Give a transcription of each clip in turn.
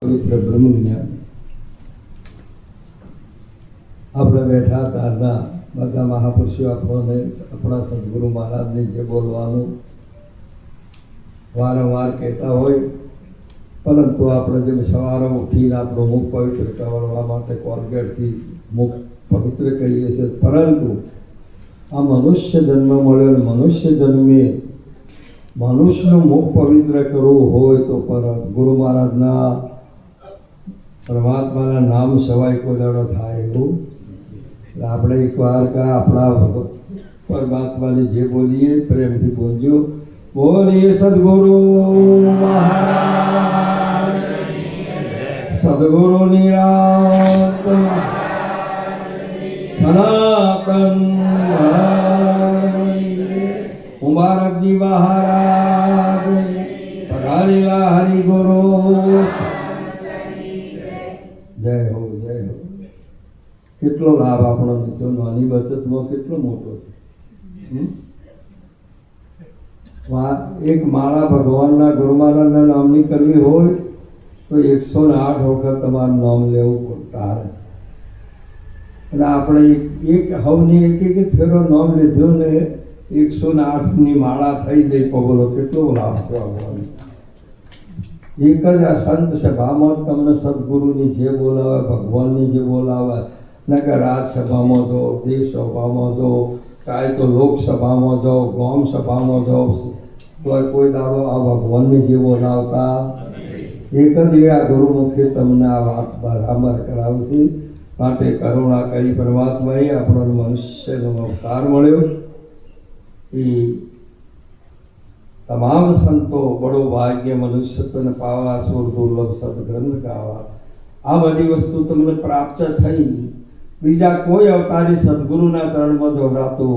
પવિત્ર બ્રહ્મ જ્ઞાન આપણે બેઠા ત્યારના બધા મહાપુરુષો આપણને આપણા સદગુરુ મહારાજને જે બોલવાનું વારંવાર કહેતા હોય, પરંતુ આપણે જેમ સવારે ઉઠીને આપણું મુખ પવિત્ર કરવા માટે કોલગેટથી મુખ પવિત્ર કહીએ છીએ, પરંતુ આ મનુષ્ય જન્મ મળ્યો, મનુષ્ય જન્મે મનુષ્યનું મુખ પવિત્ર કરવું હોય તો પર ગુરુ મહારાજના પરમાત્માના નામ સવાય કોઈ દાડો થાય એવું આપણે એકવાર આપણા પરમાત્માને જે બોલીએ પ્રેમથી બોલજો, બોલીએ સદગુરુ મહારાજ, સદગુરુ નિરાત સનાતન મુબારકજી મહારાજ પધારેલા હરિગુરુ જય હો જય હો. કેટલો લાભ આપણો મિત્રો નાની બચતમાં કેટલો મોટો છે. એક માળા ભગવાનના ગુરુ મહારાજના નામની કરવી હોય તો 108 વખત તમારું નામ લેવું પડતા. અને આપણે એક હવની એક ફેરો નામ લીધું ને 108ની માળા થઈ જાય. બોલો કેટલો લાભ છે ભગવાન. એક જ આ સંત સભામાં તમને સદગુરુની જે બોલાવે, ભગવાનની જે બોલાવે, ન કે રાજસભામાં જાઓ, દેવસભામાં જાઓ, ચાહે તો લોકસભામાં જાઓ, ગામ સભામાં જાઓ, તો કોઈ દાડો આ ભગવાનની જે બોલાવતા એક જ આ ગુરુમુખે તમને આ વાત બરાબર કરાવશે. માટે કરુણા કરી પરમાત્માએ આપણો મનુષ્યનો અવતાર મળ્યો. એ તમામ સંતો બડો ભાગ્ય મનુષ્ય તને પાવા, સુર દુર્લભ સદગ્રંથ ગાવા. આ બધી વસ્તુ તમને પ્રાપ્ત થઈ. બીજા કોઈ અવતારી સદગુરુના ચરણમાં જોડાતો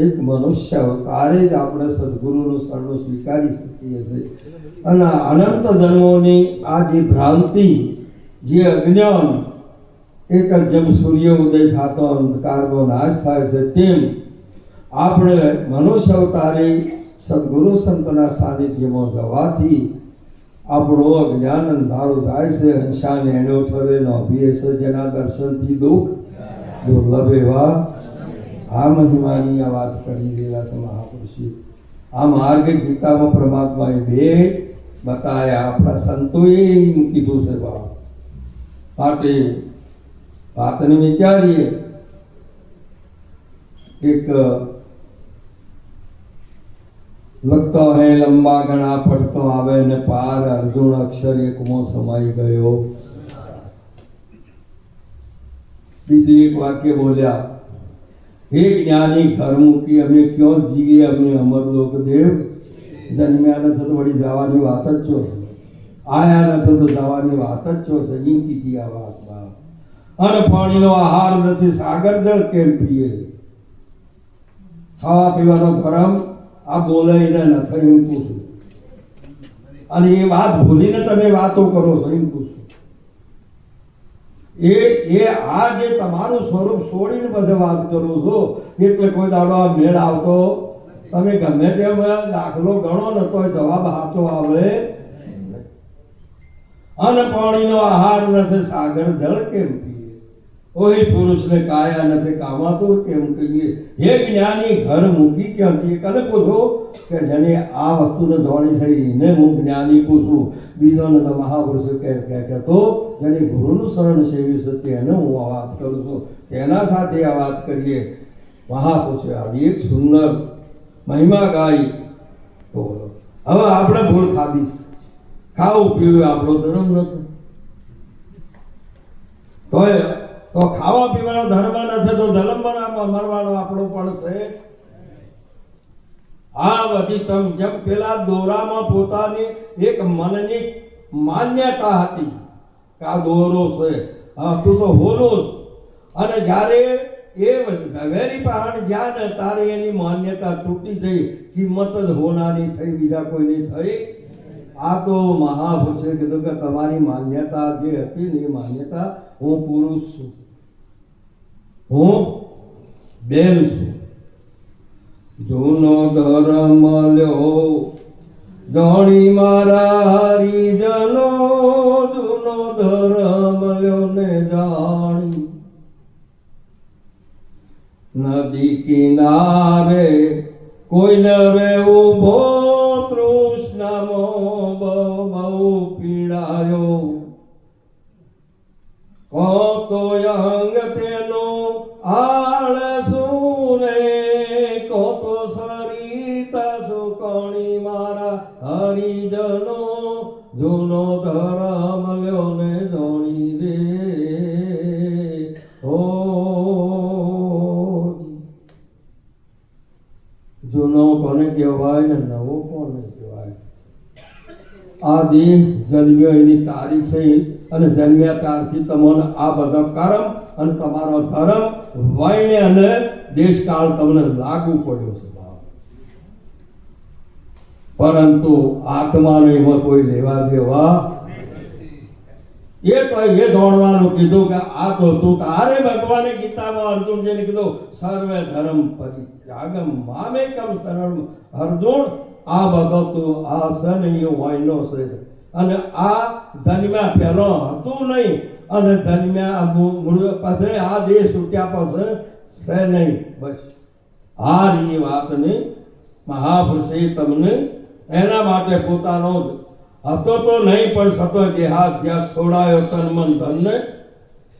એક મનુષ્ય અવતારે જ આપણે સદગુરુનું શરણ સ્વીકારી શકીએ છીએ. અને અનંત જન્મોની આ જે ભ્રાંતિ, જે અજ્ઞાન, એક જ જેમ સૂર્ય ઉદય થતો અંધકારનો નાશ થાય છે, તેમ આપણે મનુષ્ય અવતારી સદગુરુ સંતના સાનિધ્યમાં જવાથી આપણો અજ્ઞાન અંધારું જાય છે. હંસા નેણો ઠરે નો અભિય છે, જેના દર્શનથી દુઃખ દુર્લભ એવા આ મહિમાની આ વાત કરી રહેલા છે મહાપુરુષે. આ માર્ગ ગીતામાં પરમાત્માએ બે બતાવ્યા, આપણા સંતોએ કીધું છે. માટે વાતને વિચારીએ. એક લખતો હે લંબા ઘણા પડતો આવે ને પાર, અર્જુન અક્ષર એકમો સમાઈ ગયો. બીજું એક વાક્ય બોલ્યા, હે જ્ઞાની ઘર મૂકી અમે ક્યાં જીએ, અમે અમર લોક દેવ. જન્મ્યા નથી તો વળી જવાની વાત જ છો, આયા નથી તો જવાની વાત જ છો. સજીવ કીધી આ વાત. અને પાણીનો આહાર નથી, સાગર જળ કેમ પીએ. ખાવા પીવાનો ભરમ આ બોલે એને નથી એમ પૂછું. અને એ વાત ભૂલીને તમે વાતો કરો છો એમ પૂછું. એ આ જે તમારું સ્વરૂપ છોડીને પછી વાત કરો છો, એટલે કોઈ દાડો આ મેળ આવતો. તમે ગમે તેમ દાખલો ગણો ને તો જવાબ સાચો આવે. અને પાણીનો આહાર નથી, સાગર જળ કેમ પીએ. કોઈ પુરુષને કાયા નથી કામાતું કેમ કહીએ. હે જ્ઞાની ઘર મૂકી ક્યાં કહીએ. કને પૂછો કે જેને આ વસ્તુને જોડી છે એને હું જ્ઞાની પૂછું. બીજોને તો મહાપુરુષો કે તો જેને ગુરુનું શરણ સેવ્યું છે તેને હું આ વાત કરું છું. તેના સાથે આ વાત કરીએ. મહાપુરુષો આવી એક સુંદર મહિમા ગાઈ. બોલો હવે આપણે ભૂલ ખાધીશ. ખાવું પીવું આપણો ધર્મ નથી, તો ખાવા પીવાનો ધર્મ નથી તો જલમવામાં મરવાનો આપણો પણ છે. આ બધી તમ જેમ પેલા દોરામાં પોતાની એક મનની માન્યતા હતી કે આ દોરો છે, તું તો હોલો. અને જ્યારે એ ઝવેરી પહાડ જ્યાં ને તારે એની માન્યતા તૂટી જઈ, કિંમત જ હોનાની થઈ, બીજા કોઈની થઈ. આ તો મહાપુરુષે કીધું કે તમારી માન્યતા જે હતી ને એ માન્યતા હું પુરુષ છું, હું બેન છું. જૂનો ધર્મ લ્યો જાણી મારા હરિજનો નદી કિનારે કોઈને રે ઉભો તૃષ્ણામાં બહુ પીડાયો તો અંગ તેનો આળસું રે કો તો સરિતા સુકણી મારા હરિજનો જૂનો ધર્મ લ્યો ને જોણી રે ઓ જૂનો કોને કહેવાય ને નવો કોને કહેવાય? આ દેહ જન્મ્યો એની તારીખ સહિત અને જન્મ્યા ત્યારથી તમને આ બધા કર્મ અને તમારો ધર્મ વય અને દેશકાળ તમને લાગુ પડ્યો છે. પરંતુ આત્માને એમાં કોઈ લેવા દેવા એ તો એ દોડવાનું કીધું કે આ તો તું તારે ભગવાને ગીતામાં અર્જુનજીને કીધું સર્વે ધર્મ પરિત્યાગમ મામેકમ શરણમ. અર્જુન આ બધો તું આ સનયો હોયનો છે અને આ જન્મ્યા પહેલો હતું નહીં અને જન્મ્યા પછી આ દેહ છૂટ્યા પછી છે નહીં. બસ આ એ વાતને મહાપુરુષે તમને એના માટે પોતાનો હતો તો નહીં પણ સતો દેહાધ્યાસ છોડાયો તન મન ધનને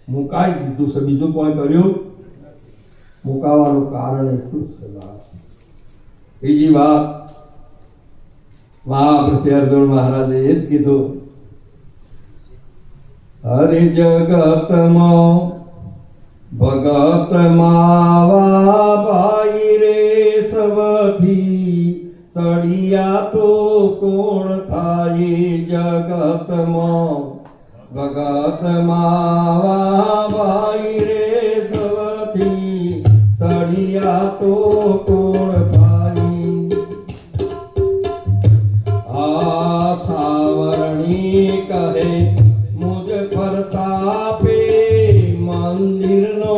મુકાઈ દીધું છે. બીજું કોઈ કર્યું મુકાવાનું કારણ એટલું જ છે. બીજી વાત મહાપુરુષ અર્જુન મહારાજે એ જ કીધું હરિ જગતમાં ભગત માવા ભાઈ રે સવથી ચડિયા તો કોણ થાય જગતમાં ભગત માવા ભાઈ રે સવથી ચડિયા તો કોણ થાય. આ સાવરણી કહે મુજ પ્રતાપે મંદિરનો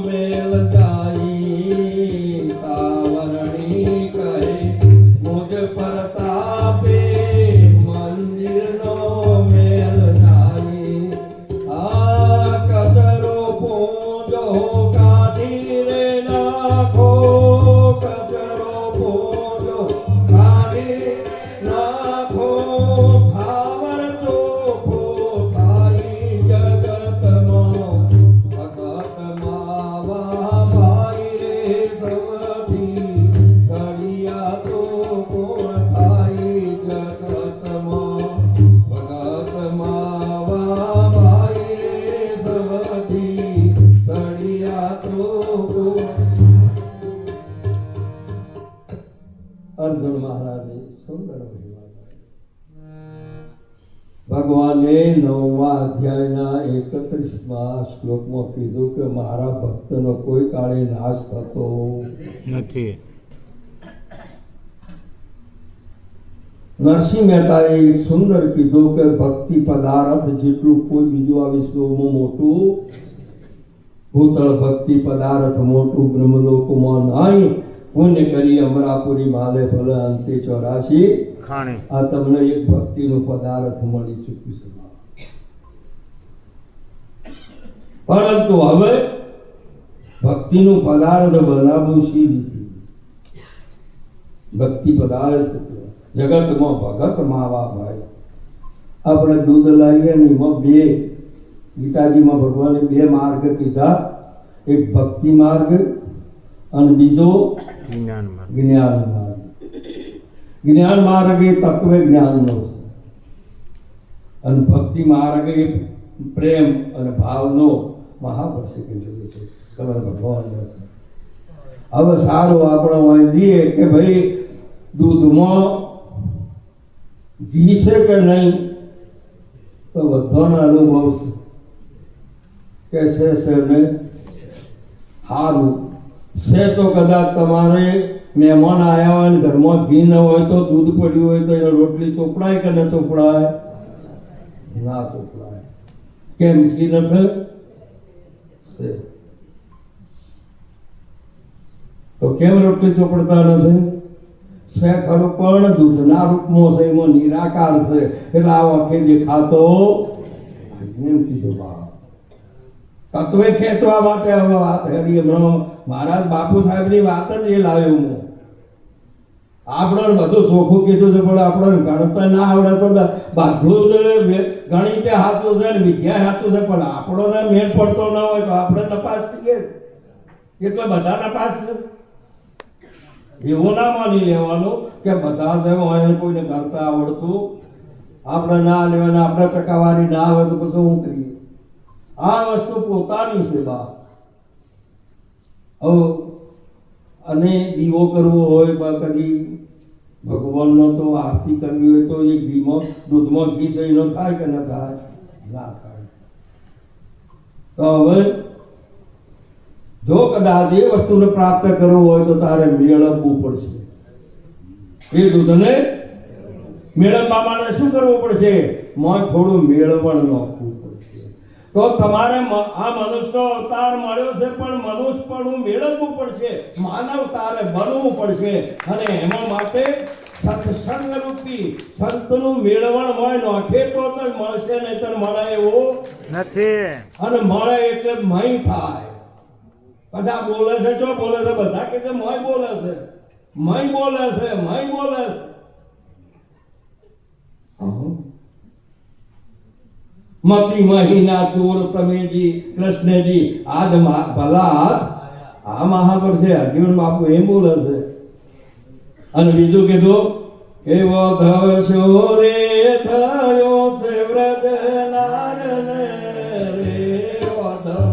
મેલ જાય. સાવરણી કહે મુજ પ્રતાપે મંદિરનો મેલ જાય. આ કચરો પોંજો કાઢી રે નાખો કચરો પોંજો કાઢી નાખો થાવર ચોખ્ખો થાય જગતમાં ભગત માવા ભાઈ રે સવથી ઘડિયા તો કોણ થાય જગતમાં ભગત માવા ભાઈ રે સવથી ઘડિયા તો કોણ. અર્જુન મહારાજે સુંદર ભગવાને 9મા અધ્યાયના 31મા શ્લોકમાં કીધું કે મારા ભક્તનો કોઈ કાળે નાશ થતો નથી. નરસિંહ મહેતાએ એક સુંદર કીધું કે ભક્તિ પદાર્થ જેટલું કોઈ બીજું આ વિશ્વમાં મોટું ભૂતળ ભક્તિ પદાર્થ મોટું બ્રહ્મલોકમાં નહીં. પુણ્ય કરી અમરાપુરી માલે ભલે અંતે 84 ખાણે આ તમને એક ભક્તિનું પદાર્થ મળી ચૂક્યું છે. પરંતુ હવે ભક્તિનું પદાર્થ બનાવવું શી રીતે? ભક્તિ પદાર્થ જગતમાં ભગત માવા ભાઈ. આપણે દૂધ લાવીએ ને એમાં બે ગીતાજીમાં ભગવાને 2 માર્ગ કીધા, એક ભક્તિ માર્ગ અને બીજો જ્ઞાન માર્ગ. જ્ઞાન માર્ગ. જ્ઞાન માર્ગ એ તત્વ જ્ઞાનનો છે અને ભક્તિ માર્ગ એ પ્રેમ અને ભાવનો મહાપુરુષે કીધેલું છે. ખબર ભગવાનનો છે. હવે સારું આપણે અહીં દઈએ કે ભાઈ દૂધમાં ઘી છે કે નહીં તો બધાનો અનુભવ છે કે છે ને સારું છે. તો કદાચ તમારે મહેમાન આવ્યા હોય ને ઘરમાં ઘી ન હોય તો દૂધ પડ્યું હોય તો એને રોટલી ચોપડાય કે ન ચોપડાય? ના ચોપડાય. કેમ? ઘી નથી તો કેમ રોટલી ચોપડતા નથી? છે ખરું પણ દૂધના રૂપમાં છે, એમાં નિરાકાર છે, એટલે આ આંખે દેખાતો એમ કીધું બા. તત્વે ખેંચવા માટે હવે વાત હેડી હમણાં મહારાજ બાપુ સાહેબની વાત જ એ લાવ્યો હું. આપણે બધું ચોખ્ખું કીધું છે, પણ આપણે ગણતર ના આવડે તો બધું જ ગણિત સાચું છે ને વિદ્યા સાચું છે, પણ આપણોને મેળ પડતો ના હોય તો આપણે નપાસ થઈએ. એટલે બધા નપાસ છે એવું ના માની લેવાનું કે બધા જ હોય કોઈને ગણતા આવડતું આપણે ના લેવાના, આપણે ટકાવારી ના આવે તો પછી શું કરીએ? આ વસ્તુ પોતાની છે બા. હવે અને દીવો કરવો હોય બા, કદી ભગવાનનો તો આરતી કરવી હોય તો એ ઘીમાં દૂધમાં ઘી સહીનો થાય કે ન થાય? ના થાય. તો હવે જો કદાચ એ વસ્તુને પ્રાપ્ત કરવું હોય તો તારે મેળવવું પડશે. એ દૂધને મેળવવા માટે શું કરવું પડશે? મોય થોડું મેળવણ નાખવું પડશે. તો તમારે આ મનુષ્યનો અવતાર મળ્યો છે, પણ મનુષ્યપણું મેળવવું પડશે, માનવ તારે બનવું પડશે. અને એમાં માટે સત્સંગ રૂપી સંતનું મેળવણ હોય નોખે તો જ મળશે, નહીતર મળે એવું નથી. અને મળે એટલે મય થાય. પછી આ બોલે છે, જો બોલે છે, બધા કે છે મય બોલે છે, મય બોલે છે, મય બોલે છે. મતી મહિના ચોર તમેજી કૃષ્ણજી આજ ભલા હાથ આ મહાપુર છે. અર્જુન બાપુ એમ બોલે છે. અને બીજું કીધું કે વધવ રે થયો છે વ્રત નારન રે વધવ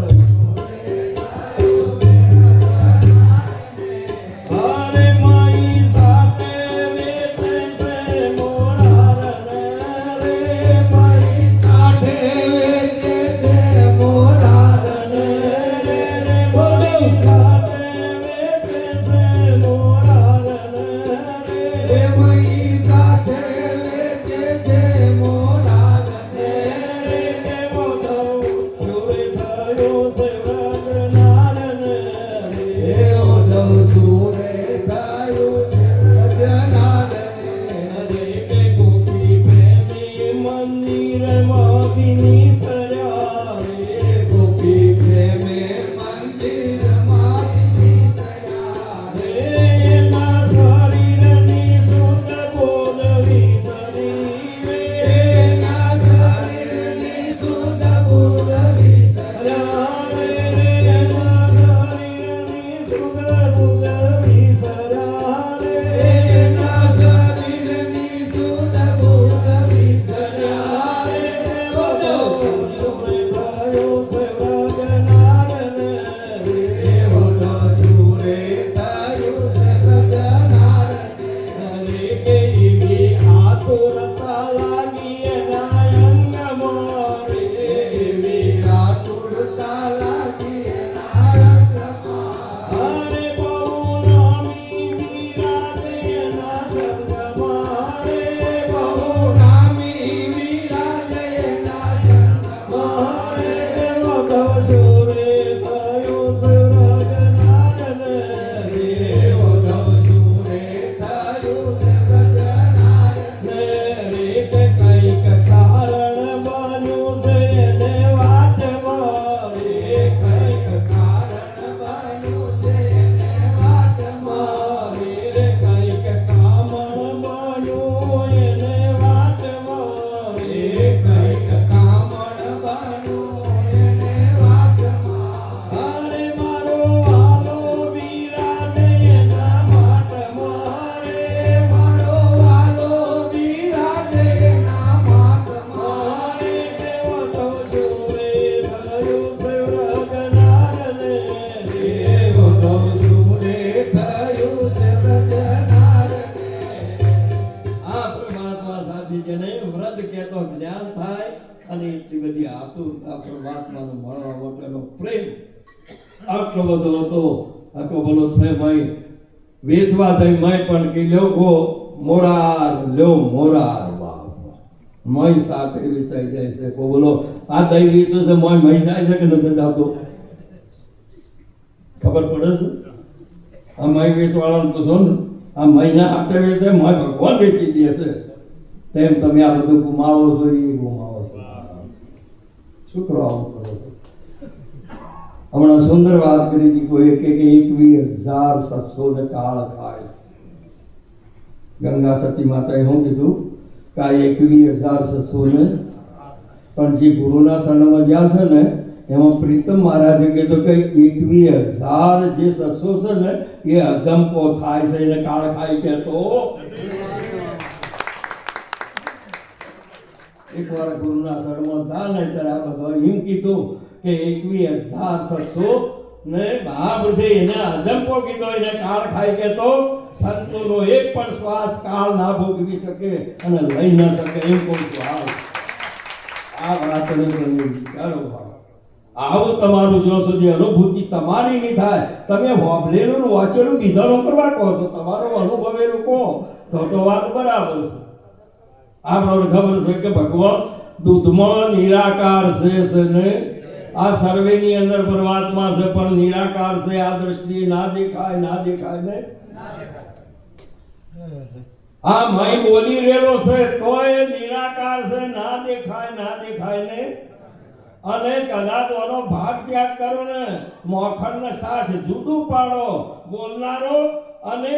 આટલો બધો હતો. આખો બોલો સાહેબ વેચવા થઈ મય પણ કે લોકો મોરાર લ્યો મોરાર મય સાથે વેચાઈ જાય છે. કો બોલો આ દહીં વેચો છે મય મય જાય છે કે નથી જતો? ખબર પડે છે? આ મય વેચવાળાને પૂછો ને, આ મહિના હાથે વેચે મય ભગવાન વેચી દે છે. તેમ તમે આ બધું ગુમાવો છો, એ ગુમાવો છો. શું કરો આવું કરો છો? હમણાં સુંદર વાત કરી હતી કોઈ કે 21,700 કાળ ખાય. ગંગા સતી માતાએ શું કીધું કે આ 21,700 પણ જે ગુરુના શરણમાં જ્યાં છે ને એમાં પ્રીતમ મહારાજે કીધું કે 21,000 જે 700 છે ને એ અજંપો થાય છે એને કાળ ખાય કહેતો. એકવાર ગુરુના શરણમાં થા ને ત્યારે આ બધા એમ કીધું કે 21,700 ને મહાપુરુષે એને અજંપો કીધો એને કાળ ખાય કહેતો. સંતોનો એક પણ શ્વાસ કાળ ના ભોગવી શકે અને લઈ ના શકે એમ કોઈ શ્વાસ. આ વાતને તમે વિચારો. આવું તમારું જ્યાં સુધી અનુભૂતિ તમારી નહીં થાય, તમે હોબલેલું વાંચેલું બીજાનો કરવા કહો છો, તમારો અનુભવેલું કહો તો વાત બરાબર છે. આપણને ખબર છે કે ભગવાન દૂધમાં નિરાકાર છે ને આ સર્વેની અંદર પરમાત્મા છે પણ નિરાકાર છે. આ દ્રષ્ટિએ ના દેખાય ને આ મય બોલી રહેલો છે તોય નિરાકાર છે. ના દેખાય ને અને કદાચ ઓનો ભાગ ત્યાગ કરો ને મોખણ ને સાસ જુદું પાડો બોલનારો અને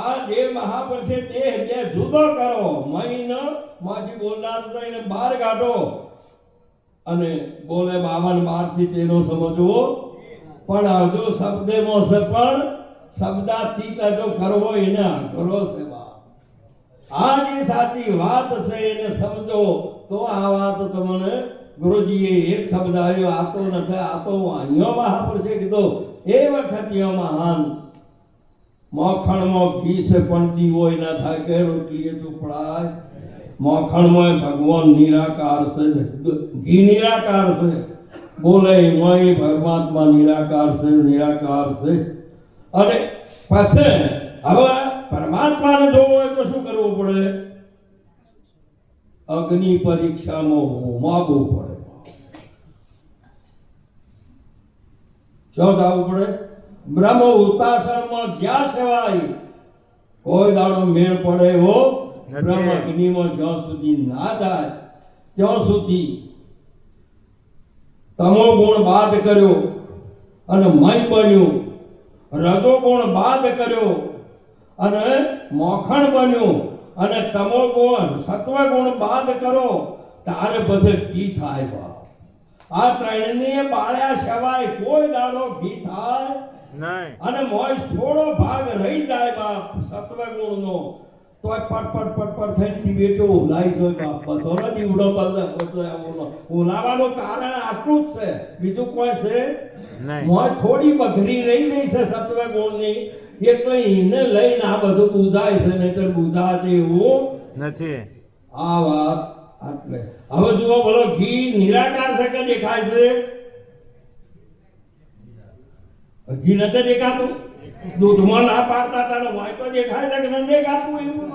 આ જે મહાપુરુષે દેહ બે જુદો કરો. મય માંથી બોલનાર તો એને બહાર કાઢો અને બોલે 52 થી તેનો સમજવો પણ આવજો શબ્દમાં છે પણ શબ્દાતીત જો કરવો એને કરો છે. આ જે સાચી વાત છે એને સમજો તો આ વાત તમને ગુરુજીએ એક શબ્દ આવ્યો આ તો નથી, આ તો અહીંયા મહાપુરુષે કીધો એ વખત મહાન મોખણમાં ઘી છે પણ દીવો ના થાય કે રોટલીએ ચોપડાય. મોખણમાં ભગવાન નિરાકાર છે, ઘી નિરાકાર છે, બોલે એમાં પરમાત્મા નિરાકાર છે અને પછી હવે પરમાત્માને જોવો હોય તો શું કરવું પડે? અગ્નિ પરીક્ષામાં હોમાવવું પડે. શું થવું પડે? બ્રહ્મ ઉતાસણમાં જ્યાં સેવાય કોઈ દાડો મેળ પડે એવો બ્રહ્મ અગ્નિમાં જ્યાં સુધી ના જાય ત્યાં સુધી તમો ગુણ બાદ કર્યો અને મય બન્યું, રજો ગુણ બાદ કર્યો અને મોખણ બન્યું અને તમો ગુણ સત્વ ગુણ બાદ કરો તારે પછી ઘી થાય. આ ત્રણની બાળ્યા સેવાય કોઈ દાડો ઘી થાય નહીં અને મોય થોડો ભાગ રહી જાય બાપ સત્વ ગુણનો તો પટ થઈને દિવેટો ઉલાઈ જોય બાપ. બધોનો દીવડો ઉલાવાનું કારણ આટલું જ છે, બીજું કોઈ છે નહીં. મોય થોડી બઘરી રહી છે સત્વ ગુણની એટલે એને લઈને આ બધું બુઝાય છે, નહીતર બુઝાશે એવું નથી. આ વાત એટલે હવે જુઓ બોલો ઘી નિરાકાર છે કે દેખાય છે? ઘી નથી દેખાતું. દૂધમાં ના પાડતા હતા ને વાય તો દેખાય છે કે ન દેખાતું એવું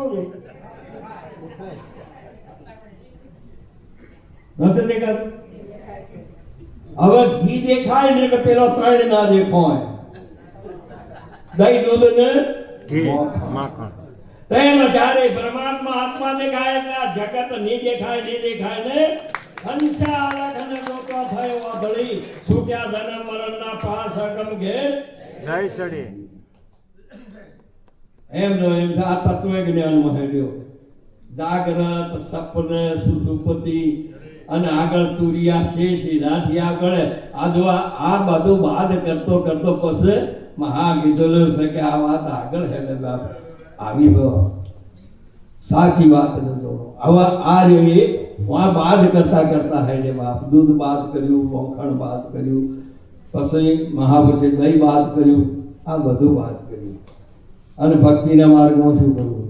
નથી દેખાતું. હવે ઘી દેખાય ને એટલે પેલો ત્રણ ના દેખાય. દહીં દૂધ ને માખણ તેમ જ્યારે પરમાત્મા આત્મા દેખાય એટલે આ જગત નહીં દેખાય ને અંશાલક અને લોકો થયો વાદળી છૂટ્યા જન્મ મરણના પાસ અગમ ઘેર જય સડી. એમ આ તત્વ જ્ઞાનમાં હેડ્યો. જાગ્રત સપને સુષુપ્તિ અને આગળ તુરિયા શેષ એનાથી આગળ આ જો આ બધું બાદ કરતો પછી મહાગીધોલો છે કે આ વાત આગળ હેડે બાપ આવી સાચી વાત ન જોડો. હવે આ જોઈએ આ બાદ કરતા હેડે બાપ. દૂધ બાદ કર્યું, મોખણ બાદ કર્યું, પછી મહાપુરુષે દહીં બાદ કર્યું, આ બધું બાદ કર્યું અને ભક્તિના માર્ગમાં શું કરવું?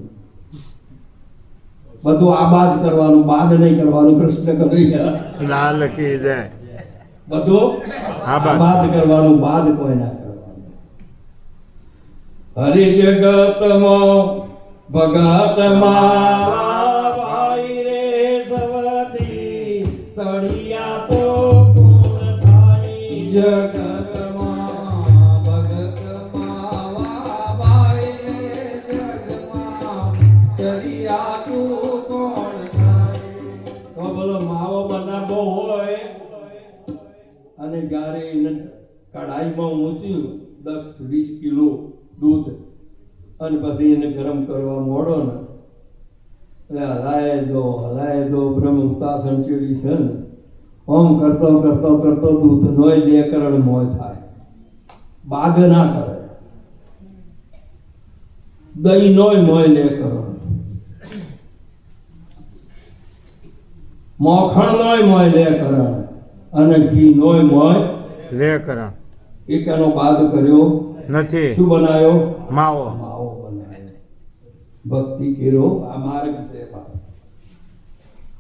બધું આ બાદ કરવાનું, બાદ નહીં કરવાનું. કૃષ્ણ કરી લાલ કી જય. બધું આ બાદ કરવાનું, બાદ કોઈ ના કરવાનું. હરિ જગતમાં ભગતમાં ભાઈ રે સવતી તળિયા તો કોણ થાય. જગતમાં ભગતમાં ભાઈ રે જગમાં તળિયા તો કોણ થાય. તો બોલો માવો બનાવો હોય અને જ્યારે એને કઢાઈમાં ઊંચ્યું 10-20 કિલો દૂધ અને પછી એને ગરમ કરવા મોડો ને એટલે હલાય દો બ્રહ્મ ઉતાસન ચીડી છે ને ઓમ કરતો દૂધ નોય 2 કરોડ મોય થાય, બાદ ના કરે. દહીં નોય મોય 2 કરોડ, મોખણ નોય મોય 2 કરોડ અને ઘી નોય મોય લે કરણ એકાનો બાદ કર્યો નથી. શું બનાવ્યો? માવો. માવો બનાવ્યો. ભક્તિ કેરો આ માર્ગ છે.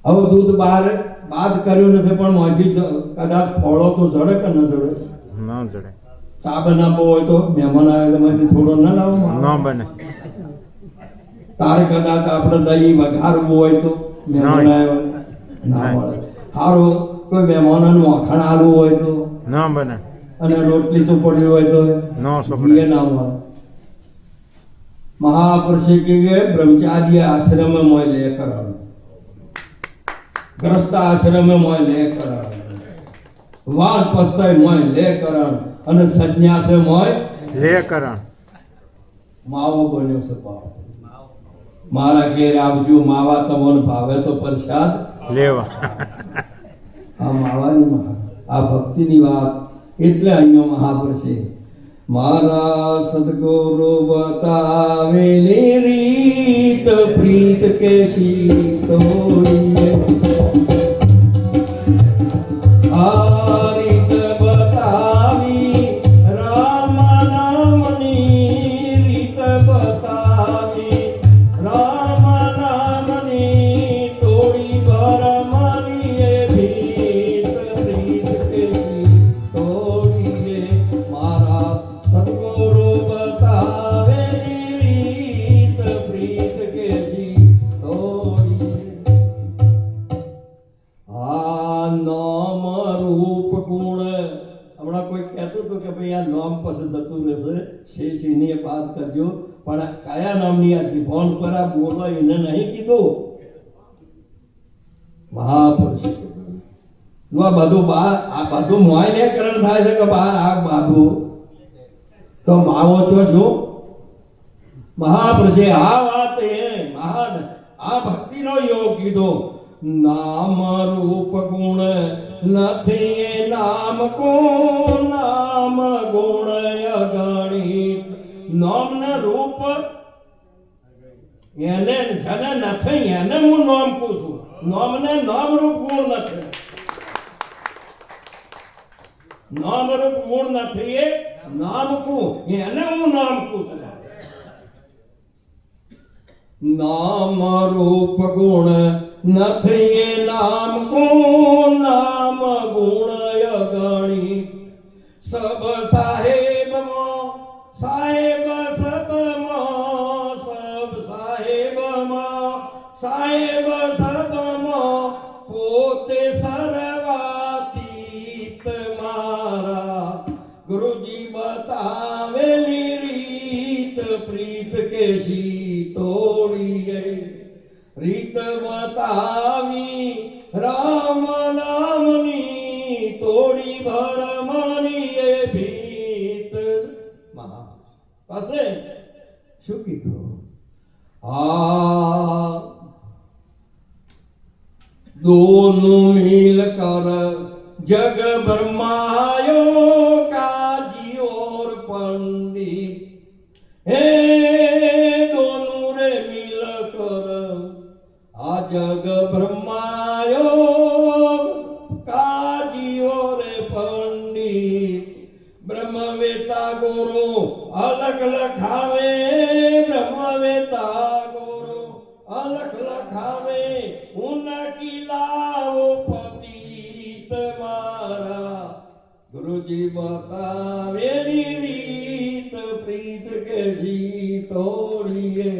હવે દૂધ બાદ કર્યું નથી પણ મોજી કદાચ ફળો તો જડે કે ન જડે? ન જડે. ચા બનાવવો હોય તો મહેમાન આવે તો માંથી થોડો ના લાવો? ન બને. તારે કદાચ આપણે દહીં વઘારવું હોય તો મહેમાન આવે ના મળે. સારું કોઈ મહેમાનોનું અખણ આલવું હોય તો ન બને. અને રોટલી તો પડી હોય તો ન સોપડે. ના મળે. મહાપુરુષે કે બ્રહ્મચારી આશ્રમ મોય 2 કરોડ, ગ્રસ્ત આશ્રમ મોય 2 કરોડ, વાન પસ્તાય મોય 2 કરોડ અને સંન્યાસ મોય લે કરણ માવો બન્યો છે. બાપ મારા ઘેર આવજો, માવા તમને ભાવે તો પ્રસાદ લેવા. આ માવાની આ ભક્તિની વાત. એટલે અહીંયા મહાપુરુષે મારા સદગુરુ બતાવેલી રીત પ્રીત કેસી તોડીએ, આ રીત બતાવી રામ નામની રીત બતાવી રામ નામની તોડી ભરમની એ ભીત પ્રીત કેસી તોડીએ. મારા સદગુરુ બતાવેલી રીત પ્રીત કેસી તોડીએ. આ નામ રૂપ ગુણ હમણાં કોઈ કહેતું હતું કે ભાઈ આ નામ પછી જતું રહેશે, શેષની વાત કરજો, પણ આ કયા નામની આ જીભોન પર આ બોલો એને નહીં કીધું. મહાપુરુષ આ બધું મોયનેકરણ થાય છે કે આ બાબુ તો માવો છો જો. મહાપુરુષે આ વાત એ મહાન આ ભક્તિનો યોગ કીધો. નામ રૂપ ગુણ નથી એ નામ કો નામ ગુણ અગણિત. નામ ને રૂપ એને જેને નથી એને હું નામ કહું છું. નામ ને નામ રૂપ ગુણ નથી. નામ રૂપ ગુણ નથી એ નામ કો એને હું નામ કહું છું. નામ રૂપ ગુણ નથી એ નામ કો નામ ગુણ અગણિત. સબ સાહેબ માં સાહેબ સબમાં સબ સાહેબ માં સાહેબ સબમાં પોતે સર્વાતીત. મારા ગુરુજી બતાવેલી રીત પ્રીત કેસી તોડીએ. રીત બતાવી રામ નામની તોડી ભરમની એ ભીત. પાસે શું કીધું? આ દોનું મિલ કર જગ બ્રહ્માયો કાજી ઓર પંડિત. હે દોનું રે મિલ કર આ જગ બ્રહ્માયો કાજીઓ રે પંડિત. બ્રહ્મવેતા ગુરુ અલગ લખાવે બ્રહ્મવેતા ગુરુ અલગ લખાવે ઉનકી લાવો પતિત. મારા ગુરુજી બતાવેલી રીત પ્રીત કેસી તોડીએ.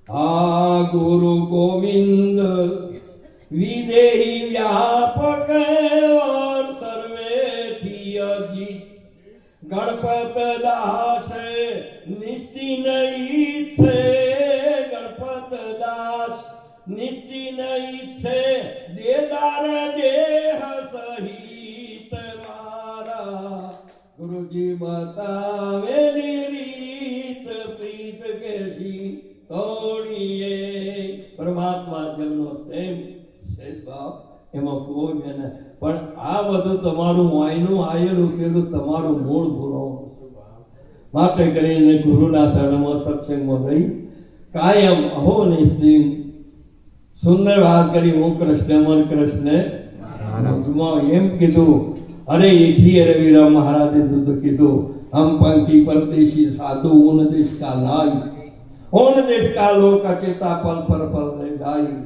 આ ગુરુ ગોવિંદ વિદેહી વ્યાપક वर સર્વેથી અજીત. ગણપત દાસ નિસ્તિન ઈચ્છે ગણપત દાસ નિસ્તિન ઈચ્છે દેદાર દેહ સહિત. મારા એમાં કોઈ મેં પણ આ બધું તમારું વાયનું આયેલું પેલું તમારું મૂળ ગુનો માટે કરીને ગુરુના શરણમાં સત્સંગમાં રહી કાયમ અહોનિશ સુંદર વાત કરી હું કૃષ્ણ મન કૃષ્ણ એમ કીધું અરે એથી અરે વીરા મહારાજે શુદ્ધ કીધું હમ પંખી પરદેશી સાધુ ઊન દેશ કા નાઈ ઊન દેશ કા લોક ચેતા પલ પર પલ રહે જાય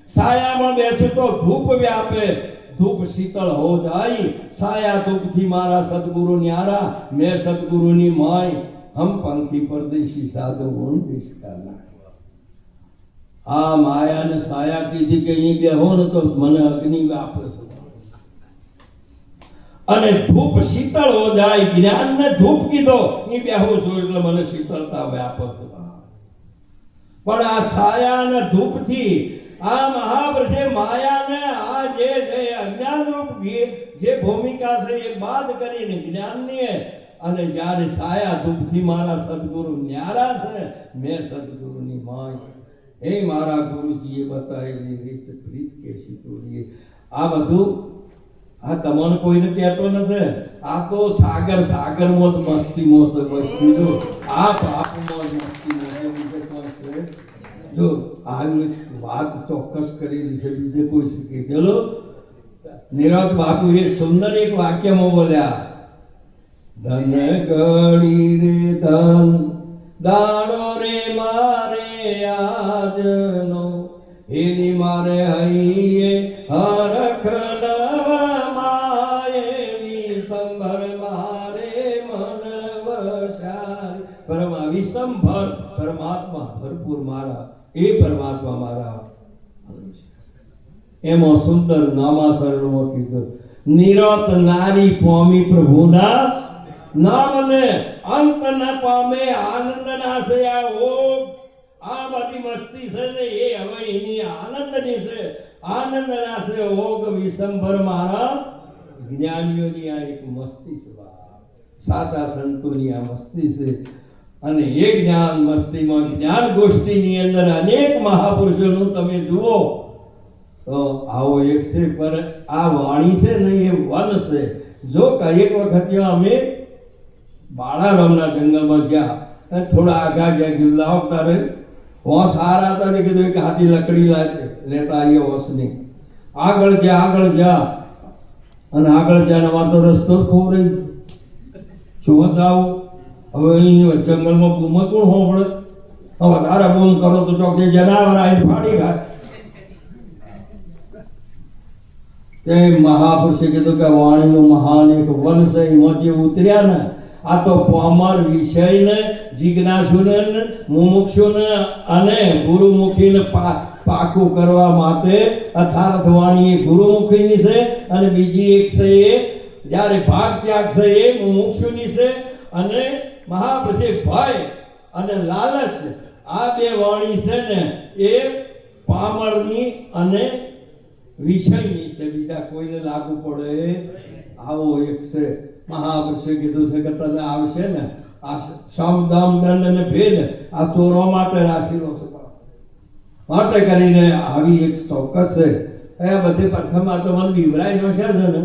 સાયામાં બેસું તો ધૂપ વ્યાપે ધૂપ શીતળ હો જાય સાયા ધૂપથી મારા સદગુરુ ન્યારા મેં સદગુરુની માય હમ પંખી પરદેશી સાધુ ઊન દેશ કા નાઈ આ માયા ને સાયા કીધી કે અહીં બેહો ને તો મને અગ્નિ વ્યાપે છે અને ધૂપ શીતળ હો જાય જ્ઞાન ને ધૂપ કીધો એ બેહું છું એટલે મને શીતળતા વ્યાપક પણ આ સાયા અને ધૂપ થી આ મહાપુરુષે માયા ને આ જે અજ્ઞાન રૂપ જે ભૂમિકા છે એ બાદ કરીને જ્ઞાન ની અને જ્યારે સાયા ધૂપ થી મારા સદગુરુ ન્યારા છે મેં સદગુરુની માય એ મારા ગુરુજીએ બતાવેલી રીત પ્રીત કેસી તોડીએ આ બધું આ તમને કોઈને કહેતો નથી આ તો સાગરમાં જ મસ્તીમાં છે બસ બીજું આ પાપમાં જ મસ્તીમાં છે જો આની વાત ચોક્કસ કરેલી છે બીજે કોઈ શીખી ચલો નિરાત બાપુ એ સુંદર એક વાક્યમાં બોલ્યા ધન ગળી રે ધન દાડો રે મારે આજનો એની મારે હૈયે હરખ નવા માએ વિસંભર મારે મન વસારી વિસંભર પરમાત્મા ભરપૂર મારા એ પરમાત્મા મારા એમાં સુંદર નામાસરણમાં કીધું નિરત નારી પામી પ્રભુના નામને અંત ન પામે આનંદ નાશે આ ઓગ આ બધી મસ્તી છે ને એ હવે એની આનંદની છે આનંદ નાશે ઓગ વિસંભર મારા જ્ઞાનીઓની આ એક મસ્તી છે સાચા સંતોની આ મસ્તી છે અને એ જ્ઞાન મસ્તીમાં જ્ઞાન ગોષ્ઠીની અંદર અનેક મહાપુરુષોનું તમે જુઓ તો આવો એક છે પર આ વાણી છે ને એ વન છે જો એક વખત અમે બાળારામના જંગલમાં ગયા અને થોડા આગા જ્યાં ગિલ્લા આવતા રહે હોશ હારા હતા ને કીધું એક હાથી લકડી લેતા આવીએ હોશની આગળ જા અને આગળ જ્યાં અમારો તો રસ્તો જ ખોવ રહી શું જાવ હવે અહીં જંગલમાં બૂમો કોણ હોબળે વધારે બૂમ કરો તો ચોકથી જનાવર આવીને ફાડી ખાય તે મહાપુરુષે કીધું કે વાણીનું મહાન એક વન છે એમાં જે ઉતર્યા ને આ તો પામર વિષયને જિજ્ઞાસુને મુમુક્ષુને અને ગુરુમુખીને પાકું કરવા માટે અથાર્થ વાણી એ ગુરુમુખીની છે અને બીજી એક છે એ જ્યારે ભાગ ત્યાગ છે એ મુમુક્ષુની છે અને મહાપુરુષે ભય અને લાલચ આ બે વાણી છે ને એ પામરની અને વિષયની છે બીજા કોઈને લાગુ પડે આવો એક છે મહાપુરુષે કીધું છે કે તને આવશે ને આ સમ દમ દંડ અને ભેદ આ ચોરો માટે રાખેલો છે માટે કરીને આવી એક ચોક્કસ છે એ બધી પ્રથમ આ તો મને વિવરાય નો છે ને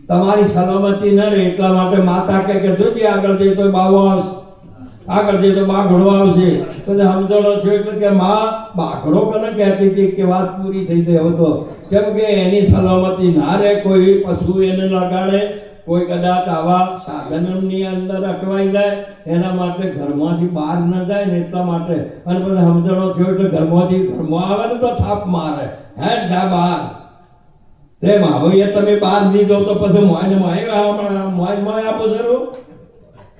તમારી સલામતી ન રહે એટલા માટે માતા કે જોજે આગળ જઈ તો બાવો આવશે આગળ જઈ તો બાઘડો આવશે પછી સમજણો છો એટલે કે માં બાઘડો કને કહેતી હતી કે વાત પૂરી થઈ ગઈ હવે તો જેમ કે એની સલામતી ના રહે કોઈ પશુ એને લગાડે કોઈ કદાચ આવા સાધનની અંદર અટવાઈ જાય એના માટે ઘરમાંથી બહાર ન જાય ને એટલા માટે અને પછી સમજણો થયો એટલે ઘરમાં આવે ને તો થાપ મારે હેડ જા બહાર તેમ હવે તમે બહાર નહીં જાઓ તો પછી મોય આપો જરૂર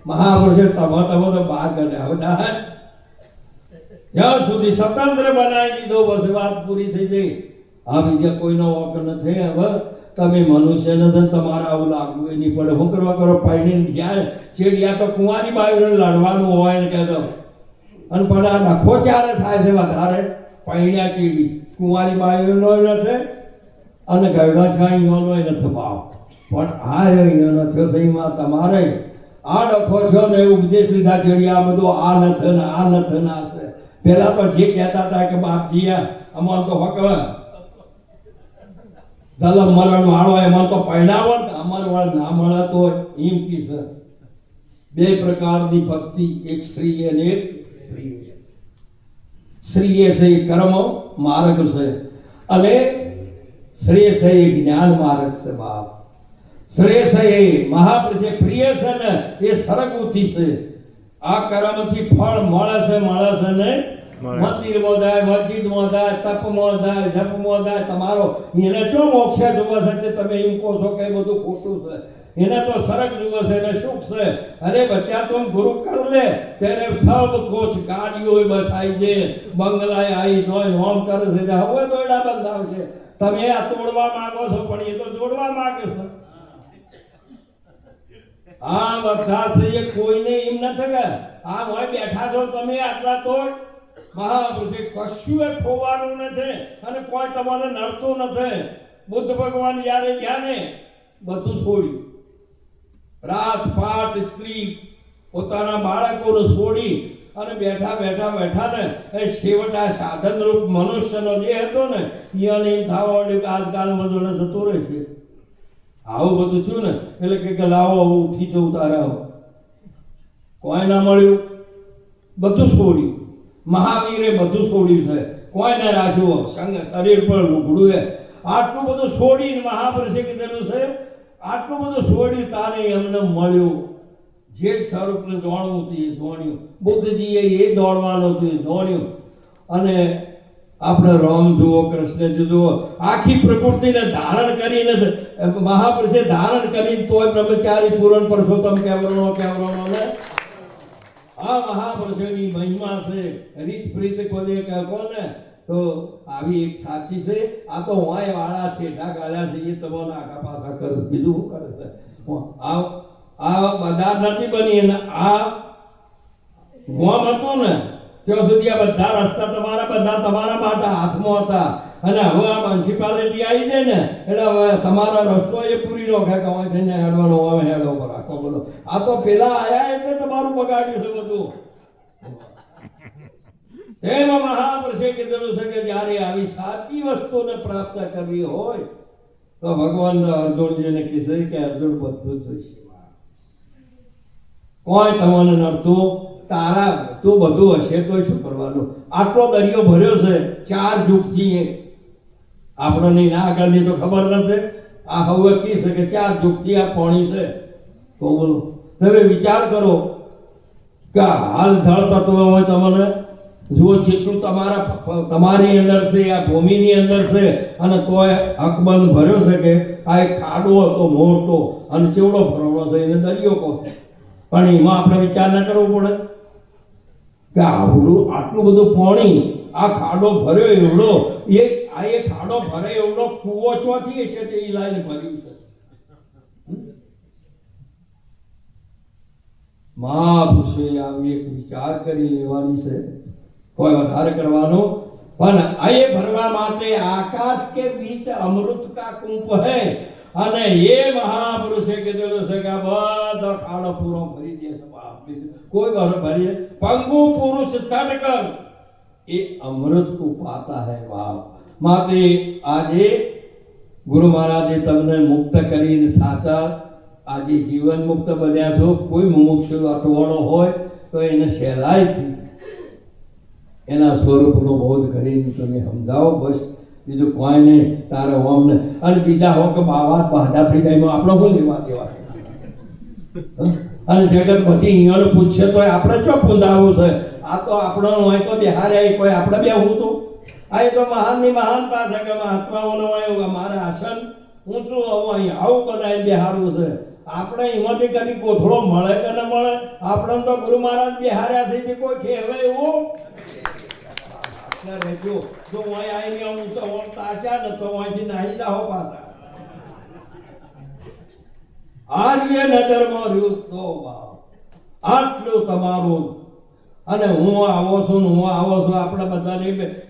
મહાપુરુષે તમે તો બહાર કાઢ્યા હવે જ્યાં સુધી સ્વતંત્ર બનાવી દીધો બસ વાત પૂરી થઈ ગઈ આ બીજા કોઈનો વોક નથી હવે તમે મનુષ્ય નથી તમારે આવું લાગવું એ નહીં પડે શું કરવા કરો પાણી જ્યાં ચેડિયા તો કુંવારી બાયુને લડવાનું હોય ને કહેતો અને પણ આ નખો ચારે થાય છે વધારે પાણ્યા ચેડી કુંવારી બાયુનો નથી અને ગરડા છે અહીંયાનો નથી ભાવ પણ આ અહીંયા નથી સહીમાં તમારે આ ડખો છો ને ઉપદેશ લીધા ચડી આ બધું આ નથી ને આ છે પેલા તો જે કહેતા હતા કે બાપજી અમાર તો હક જલમ મરણ વાળો એમાં તો પહેણાવો ને અમર વાળ ના મળે તો એમ કી છે બે પ્રકારની ભક્તિ, એક શ્રી અને એક પ્રિય. શ્રીય છે એ કર્મ માર્ગ છે અને શ્રેય છે એ જ્ઞાન માર્ગ છે. બાપ શ્રેય છે એ મહાપુરુષે, પ્રિય છે ને એ સરગુથી છે. આ કર્મથી ફળ મળે છે ને મંદિરમાં જાય, મસ્જિદમાં જાય, તપમાં જાય, જપમાં જાય. તમારો એને જો મોક્ષ જોવે છે તે તમે એમ કહો છો કે બધું ખોટું છે. એને તો સરગ જુએ છે, એને સુખ છે. અરે બચ્ચા તું ગુરુ કર લે તેને સબ કુછ ગાડીઓ બસાઈ દે, બંગલાએ આવી જોઈ હોમ કરે છે. હવે દોડા બંધાવશે. તમે આ તોડવા માંગો છો પણ એ તો જોડવા માંગે છે. આ બધા છે એ કોઈને એમ નથી કે આ હોય બેઠા છો તમે આટલા તો મહાપુરુષે કશું એ ખોવાનું નથી અને કોઈ તમારે નડતું નથી. બુદ્ધ ભગવાન જ્યારે ગયા ને બધું છોડ્યું, રાત પાટ સ્ત્રી પોતાના બાળકોને છોડી અને બેઠા ને એ છેવટા સાધન રૂપ મનુષ્યનો જે હતો ને એને એમ થવા માંડ્યું કે આજકાલમાં જોડે જતો રહે છે. આવું બધું થયું ને એટલે કે લાવો ઉઠી જવું તારે. કોઈ ના મળ્યું, બધું છોડ્યું. મહાવીરે બધું છોડ્યું છે, કોઈને રાખ્યું શરીર પર ઉઘડું. આટલું બધું છોડીને મહાપુરુષે કીધેલું છે આટલું બધું છોડ્યું તારે એમને મળ્યું. જે સ્વરૂપને દોડવું હતું એ દોડ્યું. બુદ્ધજીએ એ દોડવાનું હતું એ દોડ્યું. અને આપણે રામ જુઓ, કૃષ્ણ જુઓ, આખી પ્રકૃતિને ધારણ કરીને મહાપુરુષે ધારણ કરીને તોય બ્રહ્મચારી પૂરણ પરસોત્તમ કેવરણો ને આ મહાપુરુષોની મહિમા છે. રીત પ્રીત કોને કહો ને તો આવી એક સાચી છે. આ તો વાય વાળા શેઠા ગાળ્યા છે એ તમને આગા પાછા કરે છે. બીજું શું કરે છે? આ બધા નથી બની અને આ ગોમ હતું ને ત્યાં સુધી આ બધા રસ્તા તમારા માટે હાથમાં હતા. અને હવે આ મ્યુનિસિપાલિટી આવી જાય ને એટલે હવે તમારા રસ્તો એ પૂરી નો કે કવાય થઈને હેડવાનો હવે હેડો પર આખો બોલો. આ તો પેલા આયા એટલે તમારું બગાડ્યું છે બધું. એમાં મહાપુરુષે કીધેલું છે કે જ્યારે આવી સાચી વસ્તુને પ્રાપ્ત કરવી હોય તો ભગવાન અર્જુનજીને કીધે કે અર્જુન બધું જ જોઈશે. કોઈ તમને નડતું તારા તું બધું હશે તો શું કરવાનું? આટલો દરિયો ભર્યો છે 4 જુગથી. આપણને ના આગળની તો ખબર નથી. આ હવે કી છે કે 4 જુગથી આ પાણી છે. તો બોલો તમે વિચાર કરો કે હાલ જળ તત્વ હોય તમને જો જેટલું તમારી અંદર છે, આ ભૂમિની અંદર છે અને તોય હકબંધ ભર્યો છે કે આ એક ખાડો હતો મોટો અને ચેવડો ભરવાનો છે એને દરિયો કહો. પણ એમાં આપણે વિચાર ના કરવો પડે કે આટલું બધું પાણી આ ખાડો ભર્યો એવડો એ ખાડો ભરે એવડો કૂવો ચોથી હશે તે ઈ લાઈન ભર્યું છે. મહાપુરુષે આવી એક વિચાર કરી લેવાની છે, કોઈ વધારે કરવાનો. પણ આ ભરવા માટે આકાશ કે બીચ અમૃત કા કુંપ હૈ અને એ મહાપુરુષે કીધેલું છે કે બધા ખાડો પૂરો ભરી દે. કોઈ ભરીએ પંગુ પુરુષ ચડકર એ અમૃત કો પાતા હૈ. વાહ! માટે આજે ગુરુ મહારાજે તમને મુક્ત કરીને સાચા આજે જીવન મુક્ત બન્યા છો. કોઈ મુમુક્ષુ અટવાણો હોય તો એને સહેલાઈથી એના સ્વરૂપનો બોધ કરીને તમે સમજાવો. બસ બીજું કોઈ નહીં. તારે હોમ ને અને બીજા હો કે બાધા થઈ જાય આપણો કોઈ લેવા દેવા. અને જગત બધી અહીંયા પૂછશે તો આપણે ચો પૂંધાવું છે. આ તો આપણો હોય તો બિહારે કોઈ આપણે બે હું તો આ તો મહાનની મહાનતા છે કે મહાત્માઓનો હોય મારે આસન હું તો અહીં આવું બનાવી બિહારવું છે. આપણે એમાંથી કદી કોથળો મળે કે ન મળે? આપણે તો ગુરુ મહારાજ બિહાર્યા થઈ કોઈ કહેવાય એવું રહેજો. જો અહીં આવીને હું તો તાચા ને તો અહીંથી નાહી જાઓ પાછા. આર્ય નજરમાં રહ્યું તો આટલું તમારું. અને હું આવો છું આપણે બધાને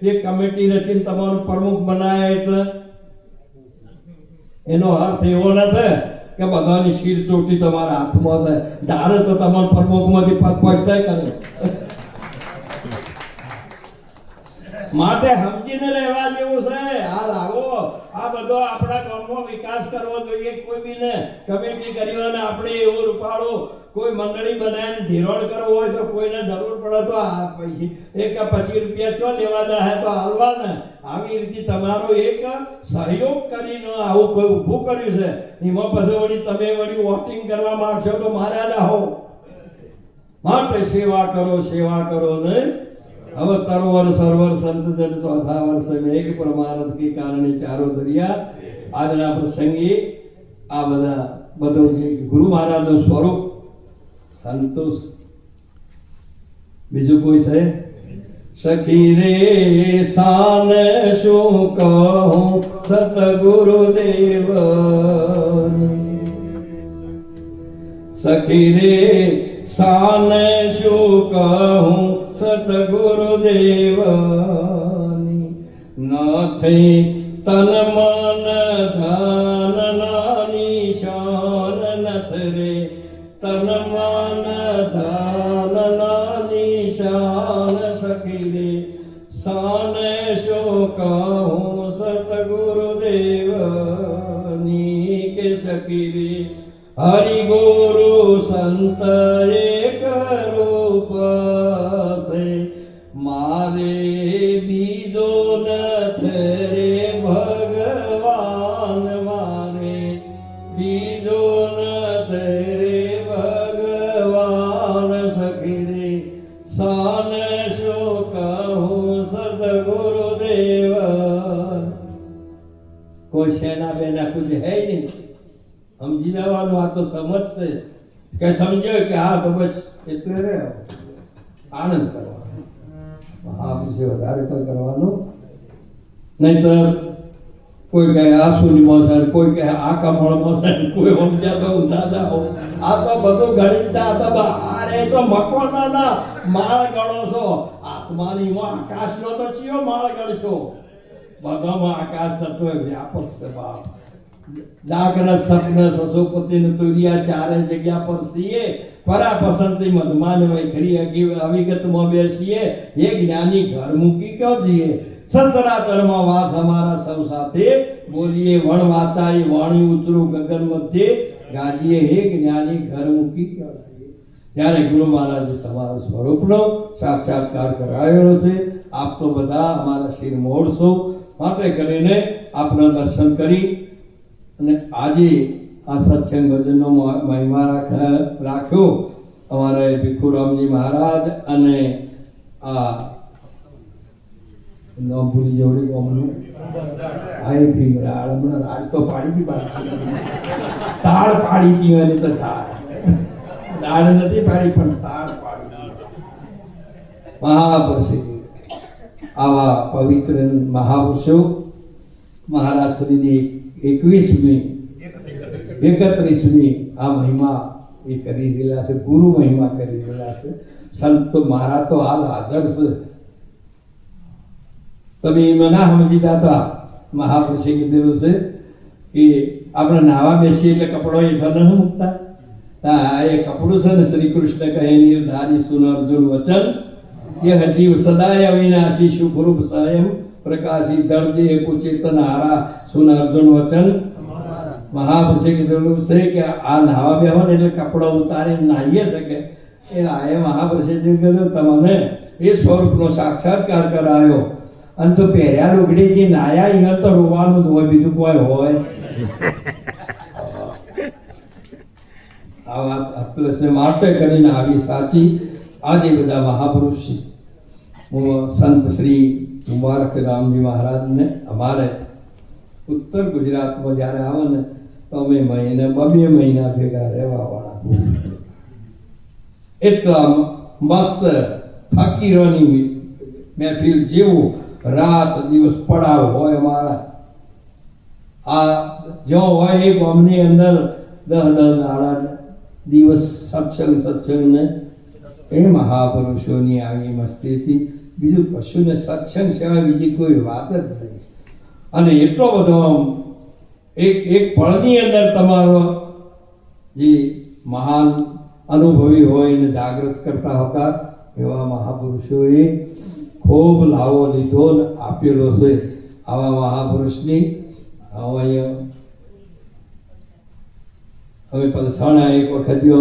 એક કમિટી રચીને તમારું પ્રમુખ બનાવ્યા એટલે એનો અર્થ એવો નથી કે બધાની શીર ચોટી તમારા હાથમાં છે. ધારે તો તમારા પ્રમુખમાંથી પદ પહોંચતા કરે. માટે સમજીને રહેવા જેવું છે. હાલ આવો આ બધો આપણા ગામમાં વિકાસ કરવો જોઈએ. કોઈ બીને કમિટી કરી અને આપણે એવું રૂપાળું કોઈ મંડળી બનાવીને ધીરોણ કરવો હોય તો કોઈને જરૂર પડે તો આ પૈસા એક 25 રૂપિયા ચો લેવાના હે તો હાલવા ને. આવી રીતે તમારો એક સહયોગ કરીને આવું કોઈ ઊભું કર્યું છે. એમાં પછી વળી તમે વળી વોટિંગ કરવા માંગશો તો માર્યા ના હો. માટે સેવા કરો ને. હવે તરવર સરવર સંત જન ચોથા વર્ષે મેઘ પ્રમારત કે કારણે ચારો દરિયા. આજના પ્રસંગે આ બધું જે ગુરુ મહારાજનું સ્વરૂપ સંતોષ બીજું કોઈ છે? સખી રે શાન શું કહું સતગુરુદેવ, સખી રે શાન શું કહું સતગુરુદેવની. નથી તન મન ધન નાની શાન નથ રે, તન મન ધન નાની શાન. સખી રે શાન શું કહું સતગુરુદેવની કે સખી રે હરિ ગુરુ સંત એક રૂપ છે, મારે બીજો નથી રે ભગવાન, મારે બીજો નથી રે ભગવાન. સખી રે શાન શું કહું સદગુરુદેવ. કોઈ સેના બેના કુછ હે નહીં. સમજી જવાનું. આ તો સમજશે કે સમજો કે હા તો બસ એટલે રે આનંદ કરવાનો. હા પછી વધારે કોઈ કરવાનું નહીતર કોઈ કહે આસુની મોસન, કોઈ કહે આ કમળ મોસન, કોઈ સમજ્યા તો દાદા હો. આ તો બધું ગણિતતા તો અરે તો મકોના માળ ગણો છો. આત્માની આકાશનો તો ચિયો માળ ગણશો. બધામાં આકાશ તત્વ વ્યાપક છે બાપ. જાગ્રત સપન સસોપતિ તુરિયા ચારે જગ્યા પર છીએ. પરા પસંતી મધમાન વૈખરી અવિગતમાં બેસીએ. એ જ્ઞાની ઘર મૂકી ક્યો જઈએ. સચરાચરમાં વાસ અમારા સૌ સાથે બોલીએ. વણ વાચાઈ વાણી ઉતરું ગગન મધ્યે ગાજીએ. હે જ્ઞાની ઘર મૂકી ક્યો જઈએ. ત્યારે ગુરુ મહારાજે તમારા સ્વરૂપનો સાક્ષાત્કાર કરાયેલો છે. આપ તો બધા અમારા શિર મોડશો. માટે કરીને આપના દર્શન કરી અને આજે આ સત્સંગ ભજનનો મહિમા રાખ્યો અમારા ભીખુરામજી મહારાજ અને આ નામ ભૂલી જોડી ગામનું આય ભીમરાળ. હમણાં રાજ તો પાડી તાળ પાડી હતી અને તો દાળ નથી પાડી પણ તાળ પાડી. મહાપ્રસિદ્ધ આવા પવિત્ર મહાપુરુષો મહારાજ શ્રીની 31મી આ મહિમા એ કરી રહેલા છે. ગુરુ મહિમા કરી રહેલા છે. સંત મહારાજ તો હાલ હાજર છે. તમે એમાં ના સમજી જતા. મહાપુરુષે કીધેલું છે કે આપણે નાવા બેસીએ એટલે કપડો હેઠળ ન મૂકતા. એ કપડું છે ને શ્રી કૃષ્ણ કહે નિર્ધારી સુન અર્જુન વચન એ હજીવ સદાય અવિનાશી શુભરૂપ સ્વયં પ્રકાશી જળદે કુચેતન હારા સુન અર્જુન વચન. મહાપુરુષે કીધેલું છે કે આ નાવા બેહો ને એટલે કપડો ઉતારીને નાહીએ શકે. એ મહાપુરુષે કીધું તમને એ સ્વરૂપનો સાક્ષાત્કાર કરાયો. અને તો પહેર્યા લુગડી જે નાયા અહીંયા તો રોવાનું જ હોય, બીજું કોઈ હોય. આ વાત એટલે છે. માટે કરીને આવી સાચી આજે બધા મહાપુરુષ સંત શ્રી મુબારક રામજી મહારાજને અમારે ઉત્તર ગુજરાતમાં જ્યારે આવે ને તો અમે મહિને 2 મહિના ભેગા રહેવા વાળા. એટલા મસ્ત ફકીરોની મહેફિલ જેવું રાત દિવસ પડાવ હોય અમારા. આ જો હોય એ ગામની અંદર 10 દાડા દિવસ સત્સંગ ને એ મહાપુરુષોની આવી મસ્તી હતી. બીજું કશુંને સત્સંગ સિવાય બીજી કોઈ વાત જ નહીં. અને એટલો બધો એક પળની અંદર તમારો જે મહાન અનુભવી હોય ને જાગૃત કરતા હતા એવા મહાપુરુષોએ ખૂબ લાવો લીધો ને આપેલો છે. આવા મહાપુરુષની આવો અહીંયા હવે પલસાણા એક વખત જો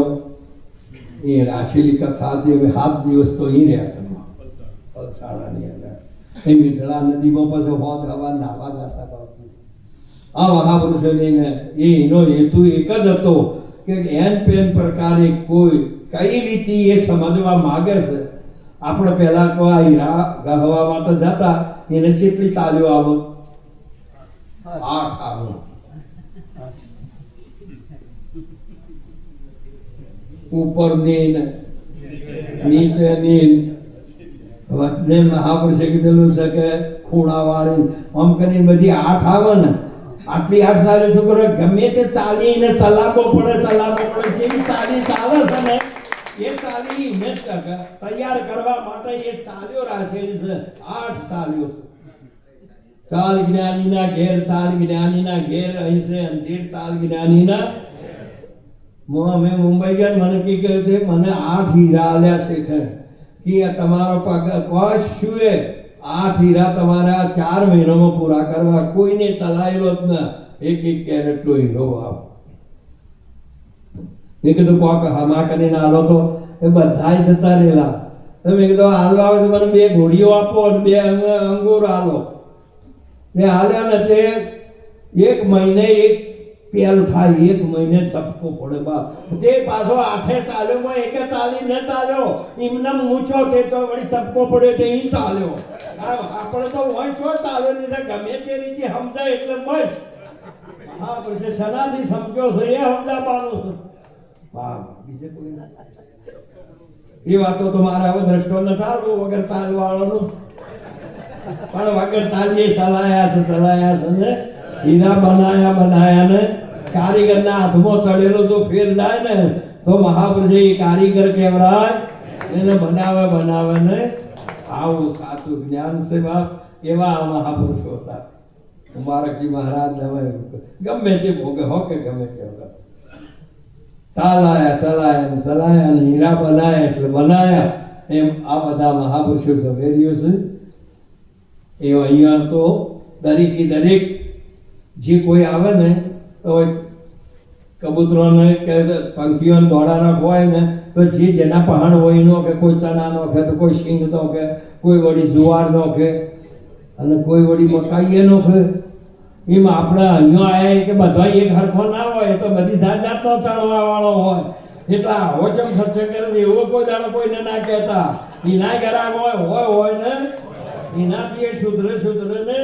એ રાશેલી કથા હતી. હવે 7 દિવસ તો અહીં રહ્યા કરવા પલસાણાની અંદર. એ મીઠળા નદીમાં પછી હોત હવા નાવા જતા બાપુ. આ મહાપુરુષોને એનો હેતુ એક જ હતો કે એન પેન પ્રકારે કોઈ કઈ રીતે એ સમજવા માગે છે. આપણે પહેલા કોઈ હીરા ગહવા માટે જતા એને કેટલી ચાલ્યો આવો 8 આવો ઉપરની નીચેની વચને મહાપુરુષે કીધેલું છે કે ખૂણાવાળી આમ કરીને બધી 8 આવે ને આટલી 8 સારી શું કરે ગમે તે ચાલીને ચલાવવો પડે જેવી ચાલી ચાલે છે ને એ ચાલી ને તૈયાર કરવા માટે એ ચાલ્યો રાખેલી છે 8 ચાલ્યો ચાલ જ્ઞાનીના ઘેર અહીં છે અંધેર ચાલ જ્ઞાનીના. અમે મુંબઈ ગયા મને કે મને 8 હીરા આલ્યા છે કે તમારો પગ કશું 8 હીરા તમારા 4 મહિનામાં પૂરા કરવા. કોઈને ચલાયેલો જ ના 1 કેરેટનો હીરો આવો. મેં કીધું કોક હમા કરીને આલો તો એ બધાય જતા રહેલા. મેં કીધું હાલવા આવે તો મને 2 ઘોડીઓ આપો અને 2 અંગૂર આલો. તે હાલ્યા ને તે 1 મહિને 1 પેલ થાય 1 મહિને ચપકો પડે બાપ. તે પાછો 8 ચાલ્યો 1 ચાલી ન ચાલ્યો એમને મૂછો તે તો વળી ચપકો પડે તે ઈ ચાલ્યો. આપણે તો હોય છો ચાલ્યો નહીં ગમે તે રીતે સમજાય એટલે બસ. હા પછી સનાથી સમજ્યો છે એ સમજાવવાનું છે. હા બીજે કોઈ એ વાતો તો મારા હવે દ્રષ્ટો ન થાવું વગર ચાલવાળાનું. પણ વગર ચાલીએ ચલાયા છે ને હીરા બનાયા ને કારીગરના હાથમાં ચડેલો જો ફેર જાય ને તો મહાપુરુષે એ કારીગર કહેવાય. એને બનાવે ને આવું સાચું જ્ઞાન છે બાપ. એવા મહાપુરુષો હતા. મુબારકજી મહારાજ ગમે તે ભોગે હો કે ગમે તે હતા ચલાયા ને હીરા બનાયા એટલે બનાયા. એમ આ બધા મહાપુરુષો ઝવેરીઓ છે. એ અહીંયા તો દરેક જે કોઈ આવે ને તો કબૂતરોને કે પંખીઓને દોડાના હોય ને તો જે જેના પહાણ હોય નો કે કોઈ ચણા નોખે તો કોઈ શીંગ નોખે, કોઈ વળી જુવાર નોખે અને કોઈ વળી મકાઈ નોખે. એમ આપણે અહીંયા આવ્યા કે બધા એક હરખો ના હોય તો બધી જાતનો ચણવા વાળો હોય. એટલે આવો ચમ સત્સંગ કરે છે એવો કોઈ દાડો કોઈને ના કહેતા. એના ઘરા હોય ને એનાથી એ શુદ્ર ને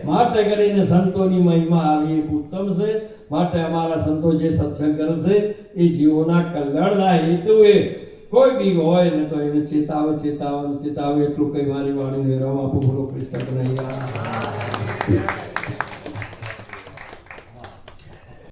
માટે કરીને સંતોની મહિમા આવી એક ઉત્તમ છે. માટે અમારા સંતો જે સત્સંગ કરે છે એ જીવોના કલ્યાણના હેતુએ કોઈ બી હોય ને તો એને ચેતાવે એટલું કઈ મારી વાણી નિરામ આપું. બોલો કૃષ્ણ કનૈયા.